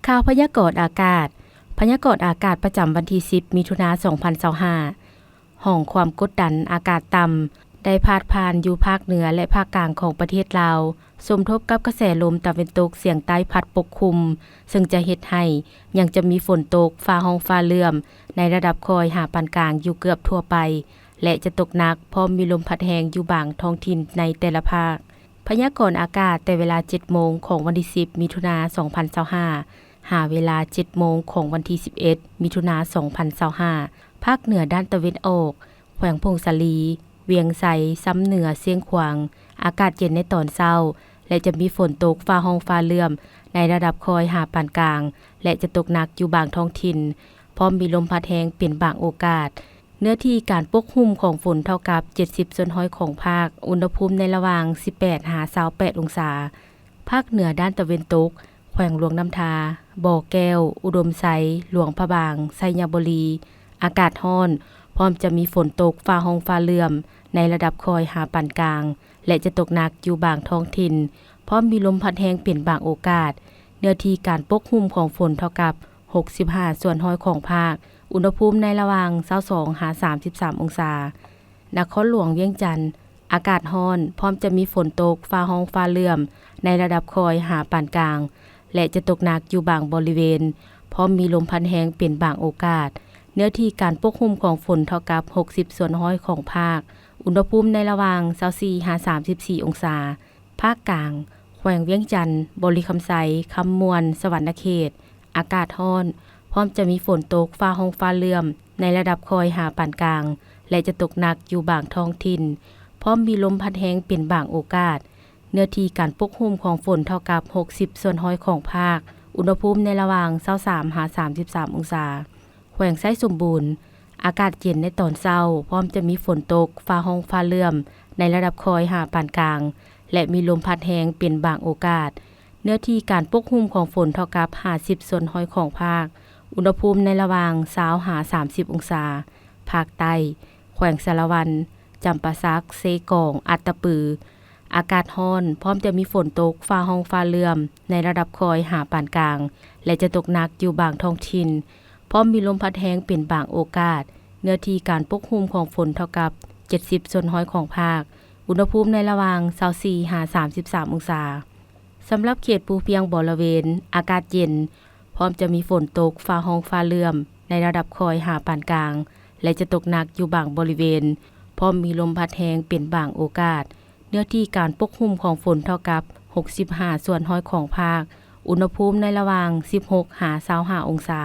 ข่าวพยากรณ์อากาศพยากรณ์อากาศประจำวันที่10มิถุนายน2025ห้องความกดดันอากาศต่ำได้พาดผ่านอยู่ภาคเหนือและภาคกลางของประเทศลาวสมทบกับกระแสลมตะวันตกเฉียงใต้พัดปกคลุมซึ่งจะเฮ็ดให้ยังจะมีฝนตกฟ้าห้องฟ้าเหลื่อมในระดับคอยหาปานกลางอยู่เกือบทั่วไปและจะตกหนักพร้อมมีลมพัดแรงอยู่บางท้องถิ่นในแต่ละภาคพยากรณ์อากาศแต่เวลา 7 โมงของวันที่10มิถุนายน2025หาเวลา 7 โมงของวันที่11มิถุนายน2025ภาคเหนือด้านตะวันออกแขวงพงศาลีเวียงไสซ้ำเหนือเสียงขวางอากาศเย็นในตอนเช้าและจะมีฝนตกฟ้าห้องฟ้าเหลื่อมในระดับคอยหาปานกลางและจะตกหนักอยู่บางท้องถิ่นพร้อมมีลมพัดแรงเป็นบางโอกาสเนื้อที่การปกคลุมของฝนเท่ากับ70%ของภาคอุณหภูมิในระหว่าง18-28องศาภาคเหนือด้านตะวันตกแขวงหลวงน้ำทาบ่อแก้วอุดมไซหลวงพระบางไชยบุรีอากาศร้อนพร้อมจะมีฝนตกฟ้าห้องฟ้าเหลื่อมในระดับคอยหาปานกลางและจะตกหนักอยู่บางท้องถิ่นพร้อมมีลมพัดแรงเป็นบางโอกาสเนื้อที่การปกคลุมของฝนเท่ากับ65%ของภาคอุณหภูมิในระหว่าง22-33องศานครหลวงเวียงจันทน์อากาศร้อนพร้อมจะมีฝนตกฟ้าห้องฟ้าเหลื่อมในระดับคอยหาปานกลางและจะตกหนักอยู่บางบริเวณพร้อมมีลมพัดแรงเป็นบางโอกาสเนื้อที่การปกคลุมของฝนเท่ากับ60%ของภาคอุณหภูมิในระหว่าง24-34องศาภาคกลางแขวงเวียงจันทน์บริคำไสคำมวนสวรรณเขตอากาศร้อนพร้อมจะมีฝนตกฟ้าห้องฟ้าเหลื่อมในระดับคอยหาปานกลางและจะตกหนักอยู่บางท้องถิ่นพร้อมมีลมพัดแรงเป็นบางโอกาสเนื้อที่การปกคลุมของฝนเท่ากับ60%ของภาคอุณหภูมิในระหว่าง23-33องศาแขวงไส้สมบูรณ์อากาศเย็นในตอนเช้าพร้อมจะมีฝนตกฟ้าห้องฟ้าเหลื่อมในระดับคอยหาปานกลางและมีลมพัดแรงเป็นบางโอกาสเนื้อที่การปกคลุมของฝนเท่ากับ50%ของภาคอุณหภูมิในระหว่าง20-30องศาภาคใต้แขวงสารวันจำปาสักเซกองอัตตปืออากาศร้อนพร้อมจะมีฝนตกฟ้าห้องฟ้าเหลื่อมในระดับคอยหาปานกลางและจะตกหนักอยู่บางท้องถิ่นพร้อมมีลมพัดแรงเป็นบางโอกาสเนื้อที่การปกคลุมของฝนเท่ากับ70%ของภาคอุณหภูมิในระหว่าง24-33องศาสำหรับเขตภูเพียงบริเวณอากาศเย็นพร้อมจะมีฝนตกฟ้าห้องฟ้าเหลื่อมในระดับคอยหาปานกลางและจะตกหนักอยู่บางบริเวณพร้อมมีลมพัดแรงเป็นบางโอกาสเนื้อที่การปกคลุมของฝนเท่ากับ65%ของภาคอุณหภูมิในระหว่าง16-25องศา